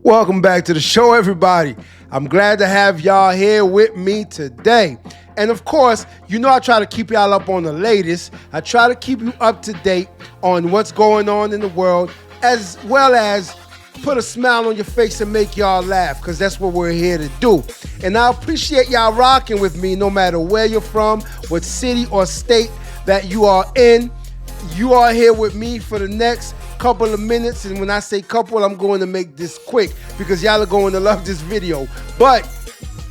Welcome back to the show, everybody. I'm glad to have y'all here with me today. And of course, you know I try to keep y'all up on the latest. I try to keep you up to date on what's going on in the world, as well as put a smile on your face and make y'all laugh, because that's what we're here to do. And I appreciate y'all rocking with me no matter where you're from, what city or state that you are in. You are here with me for the next couple of minutes, and when I say couple, I'm going to make this quick because y'all are going to love this video. But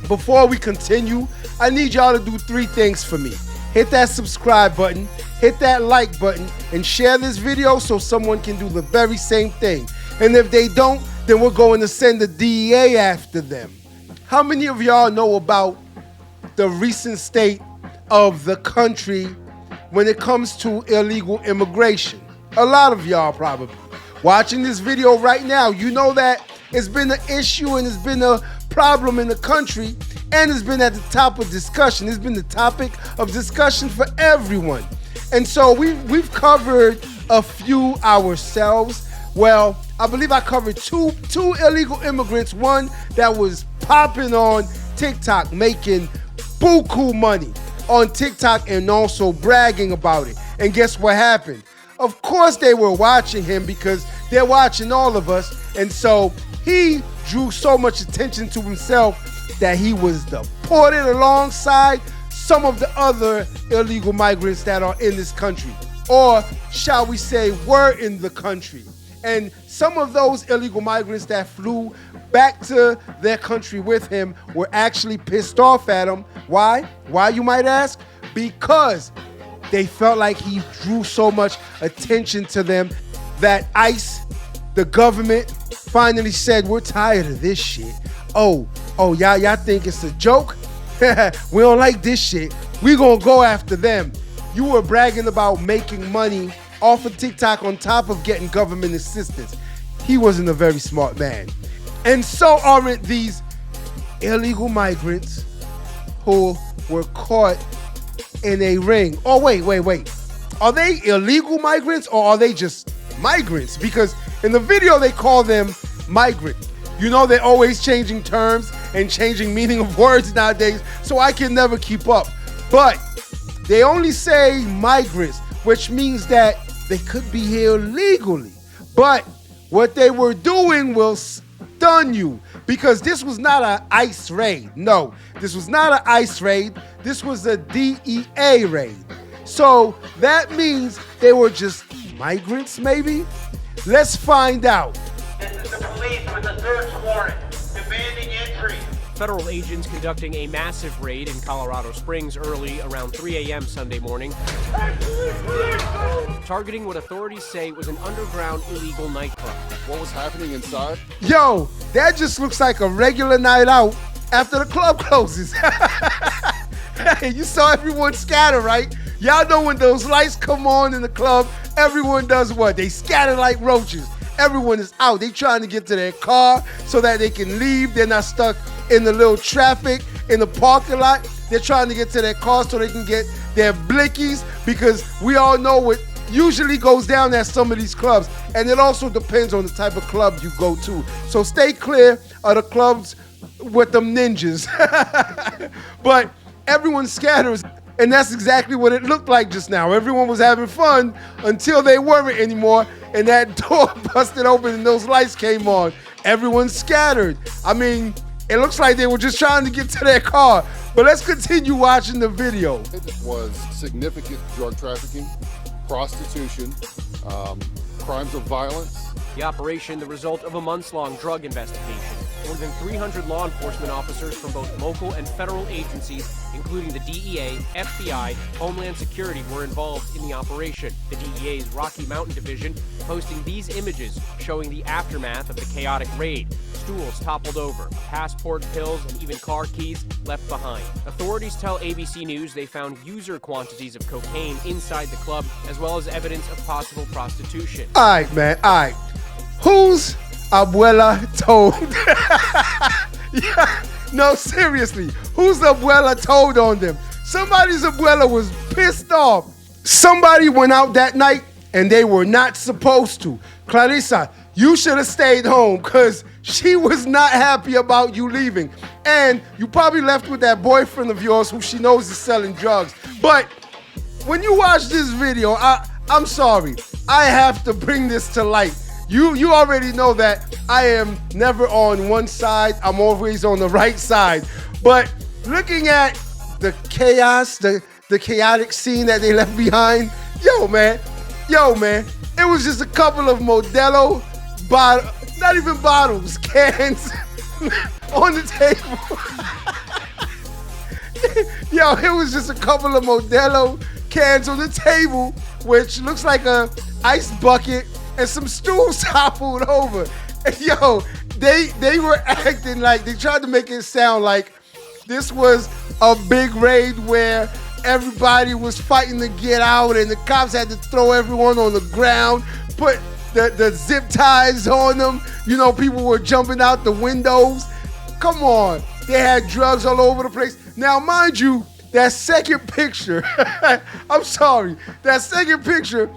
before we continue, I need y'all to do three things for me. Hit that subscribe button, hit that like button, and share this video so someone can do the very same thing. And if they don't, then we're going to send the DEA after them. How many of y'all know about the recent state of the country when it comes to illegal immigration? A lot of y'all probably. Watching this video right now, you know that it's been an issue and it's been a problem in the country, and it's been at the top of discussion. It's been the topic of discussion for everyone. And so we've covered a few ourselves. Well, I believe I covered two illegal immigrants, one that was popping on TikTok, making buku money on TikTok and also bragging about it. And guess what happened? Of course they were watching him because they're watching all of us. And so he drew so much attention to himself that he was deported alongside some of the other illegal migrants that are in this country, or shall we say were in the country. And some of those illegal migrants that flew back to their country with him were actually pissed off at him. Why? Why, you might ask? Because they felt like he drew so much attention to them that ICE, the government, finally said, we're tired of this shit. Oh, y'all think it's a joke? We don't like this shit. We gonna go after them. You were bragging about making money off of TikTok on top of getting government assistance. He wasn't a very smart man. And so aren't these illegal migrants who were caught in a ring. Oh, wait. Are they illegal migrants or are they just migrants? Because in the video, they call them migrant. You know, they're always changing terms and changing meaning of words nowadays, so I can never keep up. But they only say migrants, which means that they could be here legally. But what they were doing will stun you, because this was not an ICE raid. No, this was not an ICE raid. This was a DEA raid. So that means they were just migrants, maybe? Let's find out. This is the police with a search warrant, demanding entry. Federal agents conducting a massive raid in Colorado Springs early around 3 a.m. Sunday morning, targeting what authorities say was an underground illegal nightclub. What was happening inside? Yo, that just looks like a regular night out after the club closes. Hey, you saw everyone scatter, right? Y'all know when those lights come on in the club, everyone does what? They scatter like roaches. Everyone is out. They trying to get to their car so that they can leave. They're not stuck in the little traffic in the parking lot. They're trying to get to their car so they can get their blickies, because we all know what usually goes down at some of these clubs. And it also depends on the type of club you go to. So stay clear of the clubs with them ninjas. But everyone scatters. And that's exactly what it looked like just now. Everyone was having fun until they weren't anymore, and that door busted open and those lights came on. Everyone scattered. I mean, it looks like they were just trying to get to their car. But let's continue watching the video. It was significant drug trafficking, prostitution, crimes of violence. The operation, the result of a months-long drug investigation. More than 300 law enforcement officers from both local and federal agencies, including the DEA, FBI, Homeland Security, were involved in the operation. The DEA's Rocky Mountain Division posting these images showing the aftermath of the chaotic raid. Stools toppled over, passport, pills, and even car keys left behind. Authorities tell ABC News they found user quantities of cocaine inside the club, as well as evidence of possible prostitution. All right, man, all right. Whose abuela told? Yeah, no, seriously. Whose abuela told on them? Somebody's abuela was pissed off. Somebody went out that night and they were not supposed to. Clarissa, you should have stayed home because she was not happy about you leaving. And you probably left with that boyfriend of yours who she knows is selling drugs. But when you watch this video, I'm sorry. I have to bring this to light. You already know that I am never on one side. I'm always on the right side. But looking at the chaos, the chaotic scene that they left behind, yo, man, it was just a couple of Modelo not even bottles, cans on the table. Yo, it was just a couple of Modelo cans on the table, which looks like a ice bucket and some stools toppled over. And yo, they were acting like, they tried to make it sound like this was a big raid where everybody was fighting to get out and the cops had to throw everyone on the ground, put the zip ties on them. You know, people were jumping out the windows. Come on. They had drugs all over the place. Now, mind you, that second picture, I'm sorry, that second picture,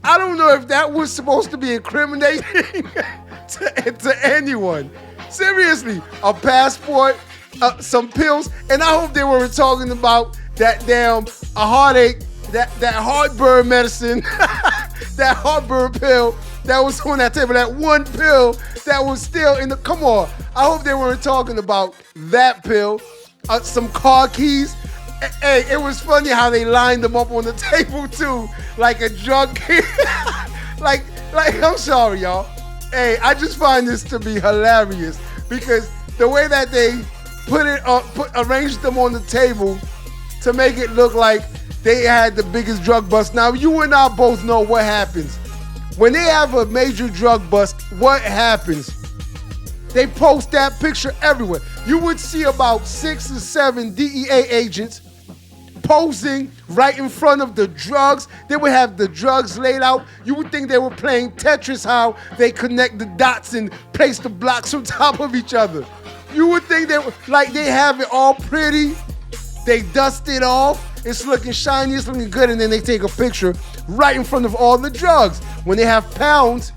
I don't know if that was supposed to be incriminating to anyone. Seriously, a passport, some pills, and I hope they weren't talking about that damn heartache, that heartburn medicine, that heartburn pill that was on that table, that one pill that was still in the, come on. I hope they weren't talking about that pill, some car keys. Hey, it was funny how they lined them up on the table too, like a drug like I'm sorry, y'all. Hey, I just find this to be hilarious because the way that they arranged them on the table to make it look like they had the biggest drug bust. Now, you and I both know what happens. When they have a major drug bust, what happens? They post that picture everywhere. You would see about 6 or 7 DEA agents posing right in front of the drugs. They would have the drugs laid out. You would think they were playing Tetris, how they connect the dots and place the blocks on top of each other. You would think they were like they have it all pretty. They dust it off. It's looking shiny, it's looking good, and then they take a picture right in front of all the drugs. When they have pounds,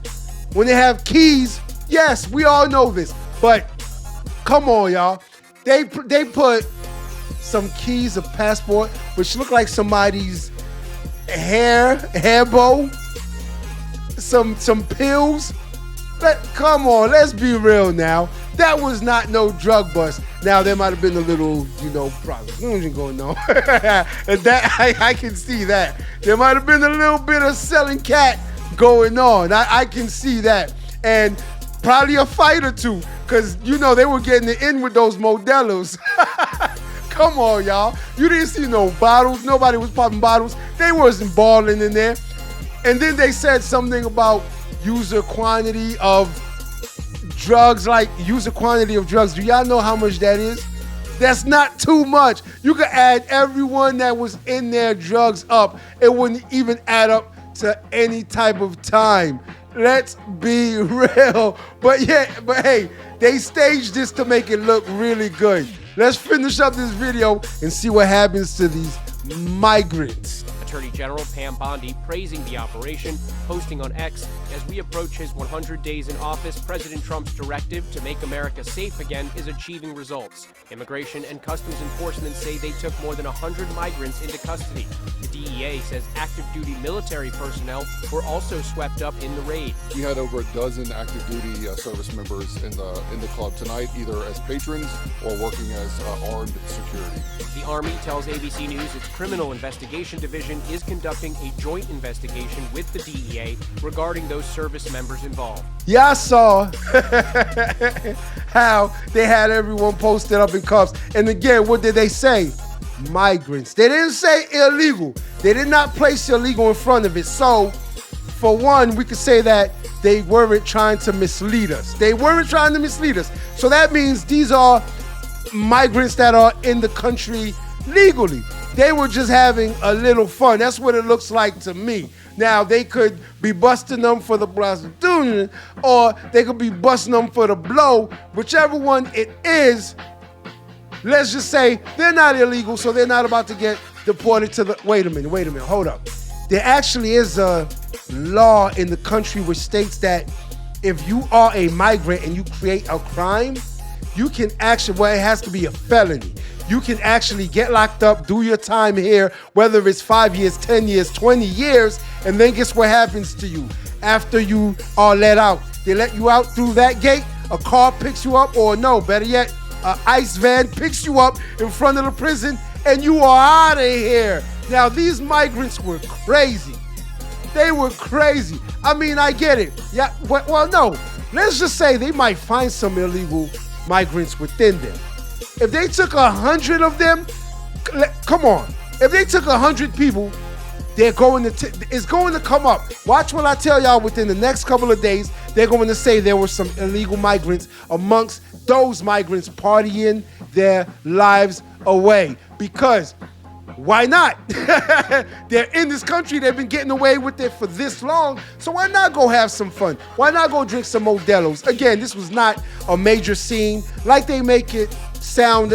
when they have keys, yes, we all know this. But come on, y'all. They put some keys, a passport, which look like somebody's hair bow, some pills. Come on, let's be real now. That was not no drug bust. Now, there might have been a little, prostitution going on. That I can see that. There might have been a little bit of selling cat going on. I can see that. And probably a fight or two, because, they were getting it in with those Modelos. Come on, y'all. You didn't see no bottles. Nobody was popping bottles. They wasn't balling in there. And then they said something about user quantity of drugs, like user quantity of drugs. Do y'all know how much that is? That's not too much. You could add everyone that was in their drugs up. It wouldn't even add up to any type of time. Let's be real. But hey, they staged this to make it look really good. Let's finish up this video and see what happens to these migrants. Attorney General Pam Bondi praising the operation, posting on X, as we approach his 100 days in office, President Trump's directive to make America safe again is achieving results. Immigration and Customs Enforcement say they took more than 100 migrants into custody. The DEA says active duty military personnel were also swept up in the raid. We had over a dozen active duty service members in the club tonight, either as patrons or working as armed security. The Army tells ABC News its Criminal Investigation Division is conducting a joint investigation with the DEA regarding those service members involved. Y'all saw how they had everyone posted up in cuffs. And again, what did they say? Migrants. They didn't say illegal. They did not place illegal in front of it. So, for one, we could say that they weren't trying to mislead us. They weren't trying to mislead us. So that means these are migrants that are in the country legally. They were just having a little fun. That's what it looks like to me. Now, they could be busting them for the prostitution, or they could be busting them for the blow. Whichever one it is, let's just say they're not illegal, so they're not about to get deported to the... Wait a minute, hold up. There actually is a law in the country which states that if you are a migrant and you create a crime, you can actually, well, it has to be a felony. You can actually get locked up, do your time here, whether it's 5 years, 10 years, 20 years, and then guess what happens to you after you are let out? They let you out through that gate, a car picks you up, or no, better yet, an ICE van picks you up in front of the prison, and you are out of here. Now, these migrants were crazy. They were crazy. I mean, I get it. Yeah, well, no. Let's just say they might find some illegal migrants within them. If they took 100 of them, come on. If they took 100 people, they're going to, it's going to come up. Watch what I tell y'all within the next couple of days. They're going to say there were some illegal migrants amongst those migrants partying their lives away. Because why not? They're in this country. They've been getting away with it for this long. So why not go have some fun? Why not go drink some Modelo's? Again, this was not a major scene like they make it sound.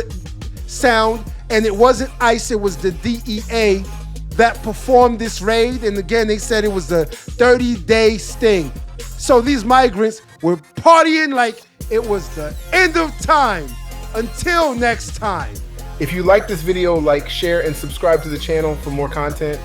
And it wasn't ICE, it was the DEA that performed this raid. And again, they said it was a 30-day sting. So these migrants were partying like it was the end of time. Until next time. If you like this video, like, share, and subscribe to the channel for more content.